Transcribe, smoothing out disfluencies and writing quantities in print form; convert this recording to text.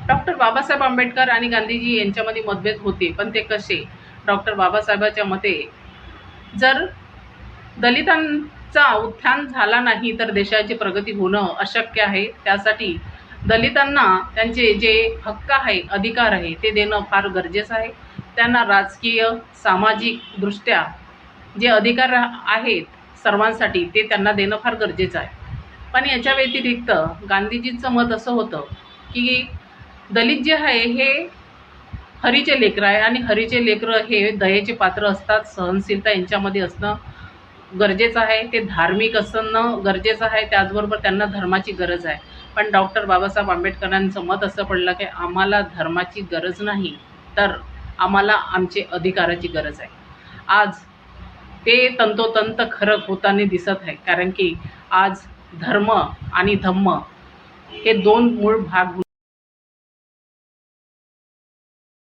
Doctor Babasaheb Ambedkar आणि गांधीजी यांच्यामध्ये मतभेद होते, पण ते कसे? डॉक्टर बाबासाहेबांच्या मते जर दलितांचा उत्थान झाला नाही तर देशाची प्रगती होणं अशक्य आहे. त्यासाठी दलितांना त्यांचे जे हक्क आहे, अधिकार आहे ते देणं फार गरजेचं आहे. त्यांना राजकीय, सामाजिक दृष्ट्या जे अधिकार आहेत सर्वांसाठी ते त्यांना देणं फार गरजेचं आहे. पण याच्या व्यतिरिक्त गांधीजींचं मत असं होतं की दलित जे आहे हे हरीचे लेकरं आहे आणि हरीचे लेकरं हे दयेचे पात्र असतात. सहनशीलता यांच्यामध्ये असणं गरजेचं आहे. ते धार्मिक असणं गरजेचं आहे. त्याचबरोबर त्यांना धर्माची गरज आहे. पण डॉक्टर बाबासाहेब आंबेडकरांचं मत असं पडलं की आम्हाला धर्माची गरज नाही, तर आम्हाला आमचे अधिकाराची गरज आहे. आज ते तंतोतंत खरं होताना दिसत आहे. कारण की आज धर्म आणि धम्म हे दोन मूळ भाग